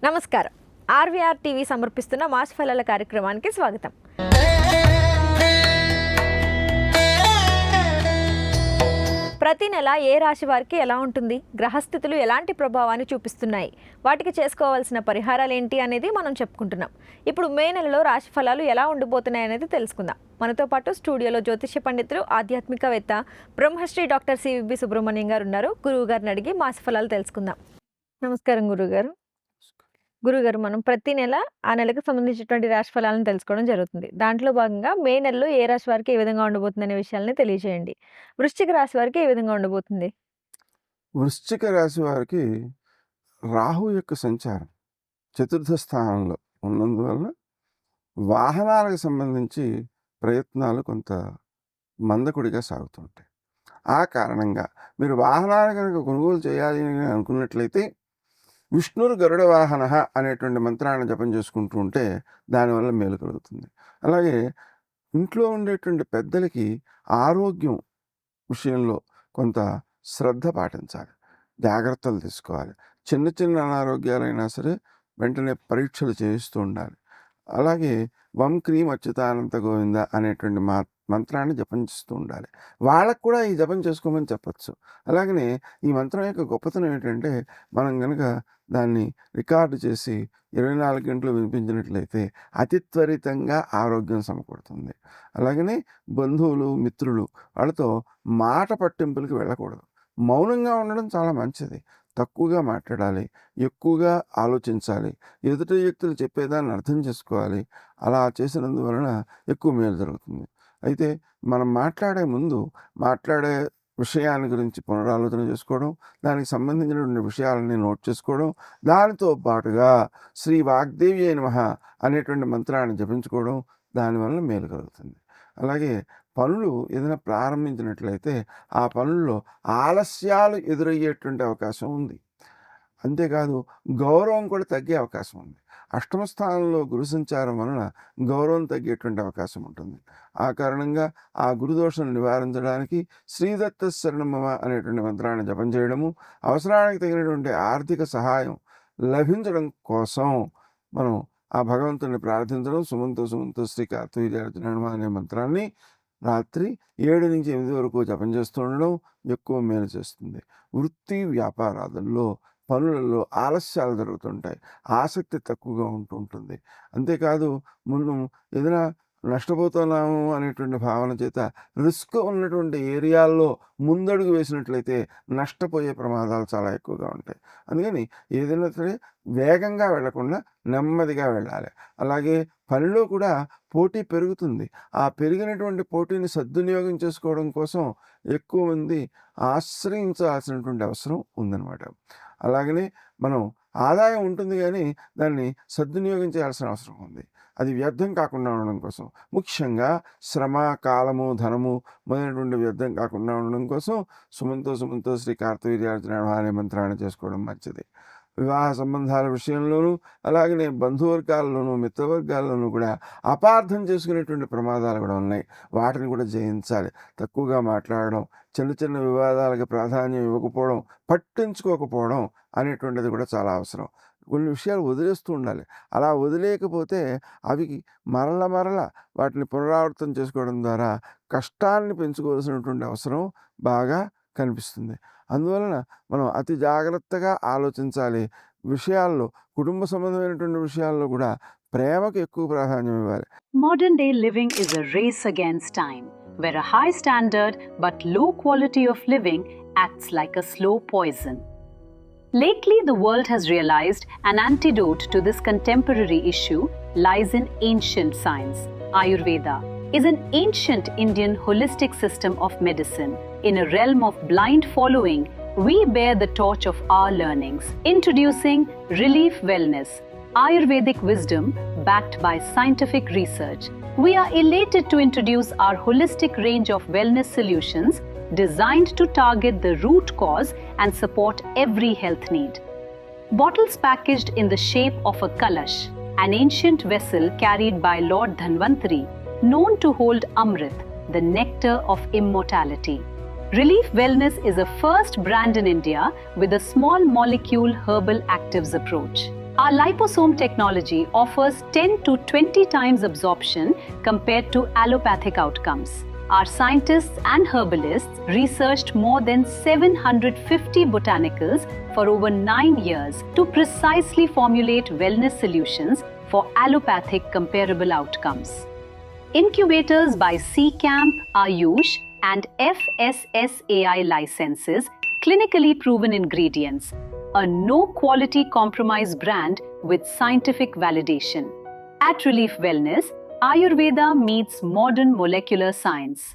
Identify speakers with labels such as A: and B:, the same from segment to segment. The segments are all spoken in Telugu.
A: నమస్కారం. ఆర్వీఆర్ టీవీ సమర్పిస్తున్న మాస్ ఫలాల కార్యక్రమానికి స్వాగతం. ప్రతి నెల ఏ రాశి వారికి ఎలా ఉంటుంది, గ్రహస్థితులు ఎలాంటి ప్రభావాన్ని చూపిస్తున్నాయి, వాటికి చేసుకోవాల్సిన పరిహారాలు ఏంటి అనేది మనం చెప్పుకుంటున్నాం. ఇప్పుడు మే నెలలో రాశి ఫలాలు ఎలా ఉండిపోతున్నాయి అనేది తెలుసుకుందాం. మనతో పాటు స్టూడియోలో జ్యోతిష్య పండితులు, ఆధ్యాత్మికవేత్త బ్రహ్మశ్రీ డాక్టర్ సివిబి సుబ్రహ్మణ్యం గారు ఉన్నారు. గురువు గారిని అడిగి మాస ఫలాలు తెలుసుకుందాం. నమస్కారం గురుగారు. గురుగారు, మనం ప్రతి నెల ఆ నెలకు సంబంధించినటువంటి రాశి ఫలాలను తెలుసుకోవడం జరుగుతుంది. దాంట్లో భాగంగా మే నెలలో ఏ రాశి వారికి ఏ విధంగా ఉండబోతుంది అనే విషయాలని తెలియజేయండి. వృశ్చిక రాశి వారికి ఏ విధంగా ఉండబోతుంది?
B: వృశ్చిక రాశి వారికి రాహు యొక్క సంచారం చతుర్థ స్థానంలో ఉన్నందువలన వాహనాలకు సంబంధించి ప్రయత్నాలు కొంత మందకొడిగా సాగుతుంటాయి. ఆ కారణంగా మీరు వాహనాలు కనుక కొనుగోలు చేయాలి అని అనుకున్నట్లయితే విష్ణురు గరుడ వాహన అనేటువంటి మంత్రాన్ని జపం చేసుకుంటూ ఉంటే దానివల్ల మేలు కలుగుతుంది. అలాగే ఇంట్లో ఉండేటువంటి పెద్దలకి ఆరోగ్యం విషయంలో కొంత శ్రద్ధ పాటించాలి, జాగ్రత్తలు తీసుకోవాలి. చిన్న చిన్న అనారోగ్యాలైనా సరే వెంటనే పరీక్షలు చేయిస్తూ ఉండాలి. అలాగే వం క్రీం అచ్యుతానంత గోవింద అనేటువంటి మంత్రాన్ని జపం చేస్తూ ఉండాలి. వాళ్ళకు కూడా ఈ జపం చేసుకోమని చెప్పచ్చు. అలాగనే ఈ మంత్రం యొక్క గొప్పతనం ఏంటంటే, మనం కనుక దాన్ని రికార్డు చేసి 24 గంటలు వినిపించినట్లయితే అతి త్వరితంగా ఆరోగ్యం సమకూడుతుంది. అలాగనే బంధువులు, మిత్రులు వాళ్ళతో మాట పట్టింపులకి వెళ్ళకూడదు. మౌనంగా ఉండడం చాలా మంచిది. తక్కువగా మాట్లాడాలి, ఎక్కువగా ఆలోచించాలి, ఎదుటి వ్యక్తులు చెప్పేదాన్ని అర్థం చేసుకోవాలి. అలా చేసినందువలన ఎక్కువ మేలు జరుగుతుంది. అయితే మనం మాట్లాడే ముందు మాట్లాడే విషయాన్ని గురించి పునరాలోచన చేసుకోవడం, దానికి సంబంధించినటువంటి విషయాలని నోట్ చేసుకోవడం, దానితో పాటుగా శ్రీ వాగ్దేవి నమః అనేటువంటి మంత్రాన్ని జపించుకోవడం, దానివల్ల మేలు కలుగుతుంది. అలాగే పనులు ఏదైనా ప్రారంభించినట్లయితే ఆ పనుల్లో ఆలస్యాలు ఎదురయ్యేటువంటి అవకాశం ఉంది. అంతేకాదు గౌరవం కూడా తగ్గే అవకాశం ఉంది. అష్టమ స్థానంలో గురు సంచారం వలన గౌరవం తగ్గేటువంటి అవకాశం ఉంటుంది. ఆ కారణంగా ఆ గురుదోషం నివారించడానికి శ్రీదత్త శరణమమ అనేటువంటి మంత్రాన్ని జపం చేయడము, అవసరానికి తగినటువంటి ఆర్థిక సహాయం లభించడం కోసం మనం ఆ భగవంతుని ప్రార్థించడం, సుమంతో శ్రీ కార్తవీర్యార్జున అనే మంత్రాన్ని రాత్రి 7 నుంచి 8 వరకు జపం చేస్తూ ఉండడం ఎక్కువ మేలు చేస్తుంది. వృత్తి వ్యాపారాలలో పనులలో ఆలస్యాలు జరుగుతుంటాయి, ఆసక్తి తక్కువగా ఉంటుంది. అంతేకాదు ముందు ఏదైనా నష్టపోతున్నాము అనేటువంటి భావన చేత రిస్క్ ఉన్నటువంటి ఏరియాల్లో ముందడుగు వేసినట్లయితే నష్టపోయే ప్రమాదాలు చాలా ఎక్కువగా ఉంటాయి. అందుకని ఏదైనా సరే వేగంగా వెళ్లకుండా నెమ్మదిగా వెళ్ళాలి. అలాగే పనిలో కూడా పోటీ పెరుగుతుంది. ఆ పెరిగినటువంటి పోటీని సద్వినియోగం చేసుకోవడం కోసం ఎక్కువ మంది ఆశ్రయించాల్సినటువంటి అవసరం ఉందన్నమాట. అలాగనే మనం ఆదాయం ఉంటుంది కానీ దాన్ని సద్వినియోగం చేయాల్సిన అవసరం ఉంది. అది వ్యర్థం కాకుండా ఉండడం కోసం, ముఖ్యంగా శ్రమ, కాలము, ధనము మొదలైనటువంటి వ్యర్థం కాకుండా ఉండడం కోసం సుమంతో శ్రీ కార్తవీర్యార్జున అనే మంత్రాన్ని చేసుకోవడం మంచిది. వివాహ సంబంధాల విషయంలోనూ అలాగనే బంధువర్గాల్లోనూ మిత్రవర్గాల్లోనూ కూడా అపార్థం చేసుకునేటువంటి ప్రమాదాలు కూడా ఉన్నాయి. వాటిని కూడా జయించాలి. తక్కువగా మాట్లాడడం, చిన్న వివాదాలకు ప్రాధాన్యం ఇవ్వకపోవడం, పట్టించుకోకపోవడం అనేటువంటిది కూడా చాలా అవసరం. కొన్ని విషయాలు వదిలేస్తూ ఉండాలి. అలా వదిలేయకపోతే అవి మరల వాటిని పునరావృతం చేసుకోవడం ద్వారా కష్టాన్ని పెంచుకోవాల్సినటువంటి అవసరం బాగా కనిపిస్తుంది. అందువలన మనం అతి జాగ్రత్తగా ఆలోచించాలి. విషయాల్లో, కుటుంబ సంబంధమైనటువంటి విషయాల్లో కూడా ప్రేమకు ఎక్కువ ప్రాధాన్యం ఇవ్వాలి.
C: Modern day living is a race against time, where a high standard but low quality of living acts like a slow poison. Lately, the world has realized an antidote to this contemporary issue lies in ancient science. Ayurveda is an ancient Indian holistic system of medicine. In a realm of blind following, we bear the torch of our learnings. Introducing Relief Wellness, Ayurvedic wisdom backed by scientific research. We are elated to introduce our holistic range of wellness solutions designed to target the root cause and support every health need. Bottles packaged in the shape of a kalash, an ancient vessel carried by Lord Dhanvantari, known to hold Amrit, the nectar of immortality. Relief Wellness is a first brand in India with a small molecule herbal actives approach. Our liposome technology offers 10 to 20 times absorption compared to allopathic outcomes. Our scientists and herbalists researched more than 750 botanicals for over 9 years to precisely formulate wellness solutions for allopathic comparable outcomes. Incubators by CCAMP, Ayush, and FSSAI licenses clinically proven ingredients, a no quality compromise brand with scientific validation. At Relief Wellness, Ayurveda meets modern molecular science.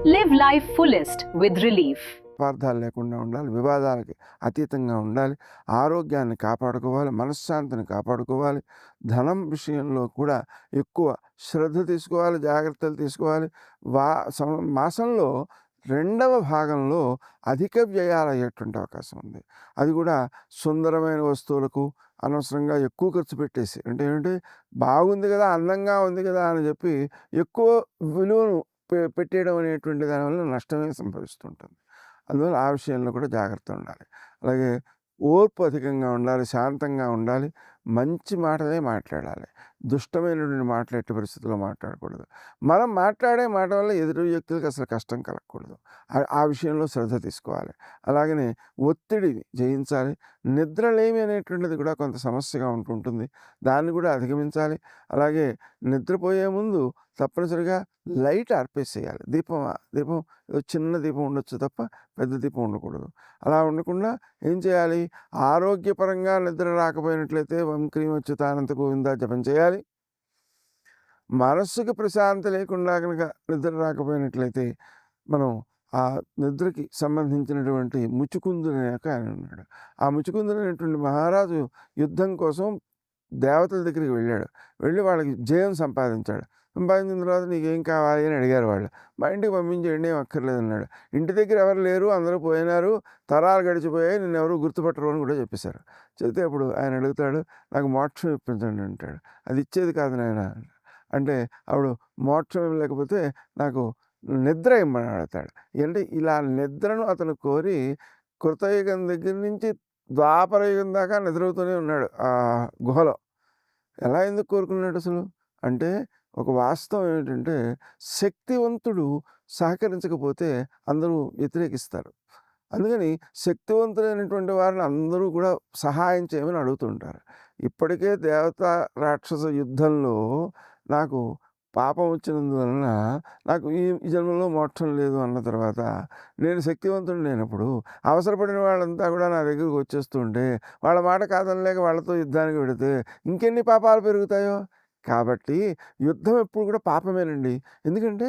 C: Live life fullest with Relief.
B: స్వార్థాలు లేకుండా ఉండాలి, వివాదాలకి అతీతంగా ఉండాలి, ఆరోగ్యాన్ని కాపాడుకోవాలి, మనశ్శాంతిని కాపాడుకోవాలి, ధనం విషయంలో కూడా ఎక్కువ శ్రద్ధ తీసుకోవాలి, జాగ్రత్తలు తీసుకోవాలి. మాసంలో 2వ భాగంలో అధిక వ్యయాలు అయ్యేటువంటి అవకాశం ఉంది. అది కూడా సుందరమైన వస్తువులకు అనవసరంగా ఎక్కువ ఖర్చు పెట్టేసి, అంటే ఏంటంటే బాగుంది కదా, అందంగా ఉంది కదా అని చెప్పి ఎక్కువ విలువను పెట్టేయడం అనేటువంటి దానివల్ల నష్టమే సంభవిస్తుంటుంది. అందువల్ల ఆ విషయంలో కూడా జాగ్రత్త ఉండాలి. అలాగే ఓర్పు అధికంగా ఉండాలి, శాంతంగా ఉండాలి, మంచి మాటలే మాట్లాడాలి, దుష్టమైనటువంటి మాటలు ఎట్టి పరిస్థితుల్లో మాట్లాడకూడదు. మనం మాట్లాడే మాట వల్ల ఎదుటి వ్యక్తులకు అసలు కష్టం కలగకూడదు. ఆ విషయంలో శ్రద్ధ తీసుకోవాలి. అలాగనే ఒత్తిడిని జయించాలి. నిద్రలేమి అనేటువంటిది కూడా కొంత సమస్యగా ఉంటుంటుంది, దాన్ని కూడా అధిగమించాలి. అలాగే నిద్రపోయే ముందు తప్పనిసరిగా లైట్ ఆర్పేసేయాలి. దీపం చిన్న దీపం ఉండొచ్చు తప్ప పెద్ద దీపం ఉండకూడదు. అలా ఉండకుండా ఏం చేయాలి, ఆరోగ్యపరంగా నిద్ర రాకపోయినట్లయితే ఓం క్రీం అచ్యుతానంత గోవిందా జపం చేయాలి. మనస్సుకు ప్రశాంతి లేకుండా కనుక నిద్ర రాకపోయినట్లయితే మనం ఆ నిద్రకి సంబంధించినటువంటి ముచుకుందుడు అనే ఆయన ఉన్నాడు. ఆ ముచుకుందుడు అనేటువంటి మహారాజు యుద్ధం కోసం దేవతల దగ్గరికి వెళ్ళి వాళ్ళకి జయం సంపాదించాడు. సంపాదించిన తర్వాత నీకేం కావాలి అని అడిగారు వాళ్ళు. మా ఇంటికి పంపించేయండి, ఏం అక్కర్లేదన్నాడు. ఇంటి దగ్గర ఎవరు లేరు, అందరూ పోయినారు, తరాలు గడిచిపోయాయి, నిన్ను ఎవరు గుర్తుపట్టరు అని కూడా చెప్పేశారు. చెప్తే అప్పుడు ఆయన అడుగుతాడు, నాకు మోక్షం ఇప్పించండి అంటాడు. అది ఇచ్చేది కాదు నాయన అంటే, అప్పుడు మోక్షం లేకపోతే నాకు నిద్ర ఇమ్మని అడుగుతాడు. అంటే ఇలా నిద్రను అతను కోరి కృతయుగం దగ్గర నుంచి ద్వాపరయుగం దాకా నిద్రవుతూనే ఉన్నాడు ఆ గుహలో. ఎలా ఎందుకు కోరుకున్నాడు అసలు అంటే, ఒక వాస్తవం ఏంటంటే శక్తివంతుడు సహకరించకపోతే అందరూ వ్యతిరేకిస్తారు. అందుకని శక్తివంతులైనటువంటి వారిని అందరూ కూడా సహాయం చేయమని అడుగుతుంటారు. ఇప్పటికే దేవతా రాక్షస యుద్ధంలో నాకు పాపం వచ్చినందువలన నాకు ఈ జన్మలో మోక్షం లేదు అన్న తర్వాత నేను శక్తివంతుడు లేనప్పుడు అవసరపడిన వాళ్ళంతా కూడా నా దగ్గరికి వచ్చేస్తుంటే వాళ్ళ మాట కాదనలేక వాళ్ళతో యుద్ధానికి వెడితే ఇంకెన్ని పాపాలు పెరుగుతాయో. కాబట్టి యుద్ధం ఎప్పుడు కూడా పాపమేనండి. ఎందుకంటే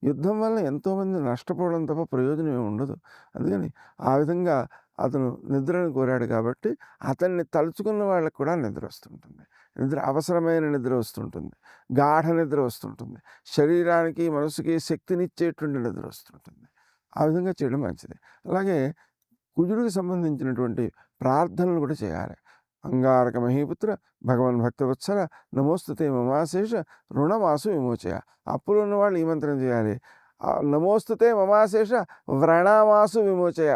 B: యుద్ధం వల్ల ఎంతోమంది నష్టపోవడం తప్ప ప్రయోజనం ఏమి ఉండదు. అందుకని ఆ విధంగా అతను నిద్రను కోరాడు కాబట్టి అతన్ని తలుచుకున్న వాళ్ళకి కూడా నిద్ర వస్తుంటుంది. అవసరమైన నిద్ర వస్తుంటుంది, గాఢ నిద్ర వస్తుంటుంది, శరీరానికి మనసుకి శక్తినిచ్చేటువంటి నిద్ర వస్తుంటుంది. ఆ విధంగా చేయడం మంచిది. అలాగే కుజుడికి సంబంధించినటువంటి ప్రార్థనలు కూడా చేయాలి. అంగారక మహీపుత్ర భగవన్ భక్తవత్సల నమోస్తుతే మమాశేష రుణమాసు విమోచయ. అప్పులు ఉన్నవాళ్ళు ఈ మంత్రం చేయాలి. నమోస్తుతే మమాశేష వ్రణమాసు విమోచయ.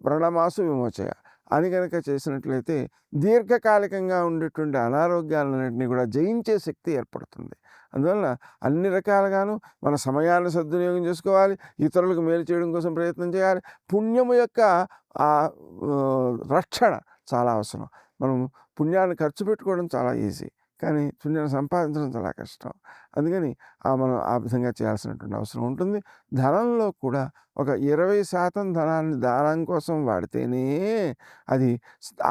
B: వ్రణమాసు విమోచయ అని కనుక చేసినట్లయితే దీర్ఘకాలికంగా ఉండేటువంటి అనారోగ్యాలన్నింటినీ కూడా జయించే శక్తి ఏర్పడుతుంది. అందువలన అన్ని రకాలుగాను మన సమయాన్ని సద్వినియోగం చేసుకోవాలి, ఇతరులకు మేలు చేయడం కోసం ప్రయత్నం చేయాలి. పుణ్యము యొక్క రక్షణ చాలా అవసరం. మనం పుణ్యాన్ని ఖర్చు పెట్టుకోవడం చాలా ఈజీ, కానీ పుణ్యాన్ని సంపాదించడం చాలా కష్టం. అందుకని మనం ఆ విధంగా చేయాల్సినటువంటి అవసరం ఉంటుంది. ధనంలో కూడా ఒక 20% ధనాన్ని దానం కోసం వాడితేనే అది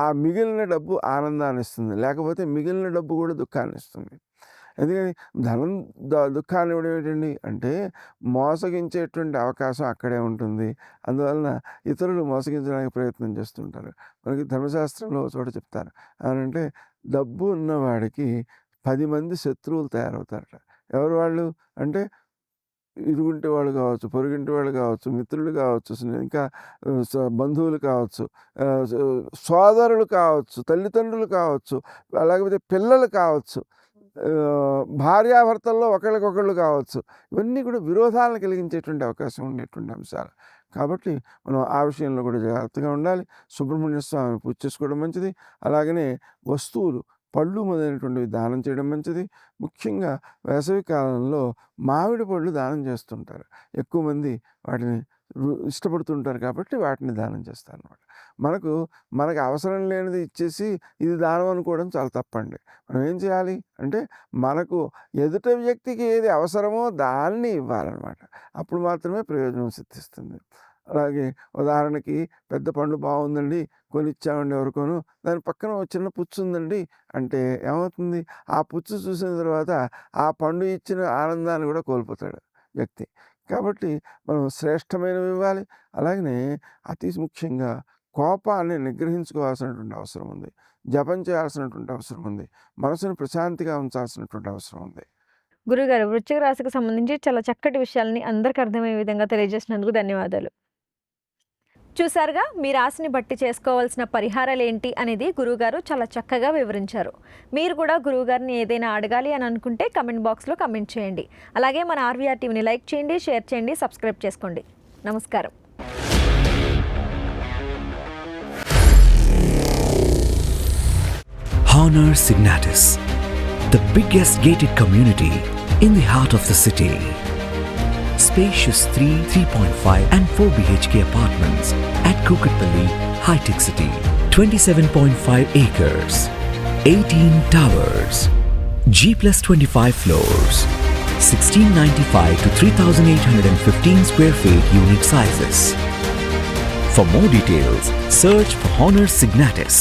B: ఆ మిగిలిన డబ్బు ఆనందాన్ని ఇస్తుంది, లేకపోతే మిగిలిన డబ్బు కూడా దుఃఖాన్ని ఇస్తుంది. ఎందుకని ధనం దుఃఖాన్ని ఇవ్వడం ఏంటండి అంటే మోసగించేటువంటి అవకాశం అక్కడే ఉంటుంది. అందువలన ఇతరులు మోసగించడానికి ప్రయత్నం చేస్తుంటారు. మనకి ధర్మశాస్త్రంలో చోట చెప్తారు ఏమంటే, డబ్బు ఉన్నవాడికి 10 మంది శత్రువులు తయారవుతారట. ఎవరు వాళ్ళు అంటే ఇరుగుంటి వాళ్ళు కావచ్చు, పొరుగింటి వాళ్ళు కావచ్చు, మిత్రులు కావచ్చు, ఇంకా బంధువులు కావచ్చు, సోదరులు కావచ్చు, తల్లిదండ్రులు కావచ్చు, లేకపోతే పిల్లలు కావచ్చు, భార్యాభర్తల్లో ఒకళ్ళకొకళ్ళు కావచ్చు. ఇవన్నీ కూడా విరోధాలను కలిగించేటువంటి అవకాశం ఉండేటువంటి అంశాలు. కాబట్టి మనం ఆ విషయంలో కూడా జాగ్రత్తగా ఉండాలి. సుబ్రహ్మణ్య స్వామిని పూజ చేసుకోవడం మంచిది. అలాగనే వస్తువులు, పళ్ళు మొదలైనటువంటివి దానం చేయడం మంచిది. ముఖ్యంగా వేసవి కాలంలో మామిడి పళ్ళు దానం చేస్తుంటారు. ఎక్కువ మంది వాటిని ఇష్టపడుతుంటారు కాబట్టి వాటిని దానం చేస్తారనమాట. మనకు అవసరం లేనిది ఇచ్చేసి ఇది దానం అనుకోవడం చాలా తప్పండి. మనం ఏం చేయాలి అంటే మనకు ఎదుట వ్యక్తికి ఏది అవసరమో దాన్ని ఇవ్వాలన్నమాట. అప్పుడు మాత్రమే ప్రయోజనం సిద్ధిస్తుంది. అలాగే ఉదాహరణకి పెద్ద పండు బాగుందండి, కొనిచ్చామండి ఎవరికోను, దాని పక్కన ఒక చిన్న పుచ్చు ఉందండి అంటే ఏమవుతుంది, ఆ పుచ్చు చూసిన తర్వాత ఆ పండు ఇచ్చిన ఆనందాన్ని కూడా కోల్పోతాడు వ్యక్తి. కాబట్టి మనం శ్రేష్టమైనవి ఇవ్వాలి. అలాగనే అతి ముఖ్యంగా కోపాన్ని నిగ్రహించుకోవాల్సినటువంటి అవసరం ఉంది. జపం చేయాల్సినటువంటి అవసరం ఉంది. మనసును ప్రశాంతిగా ఉంచాల్సినటువంటి అవసరం ఉంది.
A: గురుగారు, వృశ్చిక రాశికి సంబంధించి చాలా చక్కటి విషయాలని అందరికీ అర్థమయ్యే విధంగా తెలియజేసినందుకు ధన్యవాదాలు. చూసారుగా, మీ రాశిని బట్టి చేసుకోవాల్సిన పరిహారాలు ఏంటి అనేది గురువుగారు చాలా చక్కగా వివరించారు. మీరు కూడా గురువుగారిని ఏదైనా అడగాలి అని అనుకుంటే కమెంట్ బాక్స్లో కమెంట్ చేయండి. అలాగే మన ఆర్వీఆర్ టీవీని లైక్ చేయండి, షేర్ చేయండి, సబ్స్క్రైబ్ చేసుకోండి. నమస్కారం.
D: Honor Signatus, the biggest gated community in the heart of the city. Spacious 3, 3.5 and 4 BHK apartments at Kukatpalli, High-Tech City. 27.5 acres, 18 towers, G+25 floors, 1695 to 3815 square feet unit sizes. For more details, search for Honor Signatus.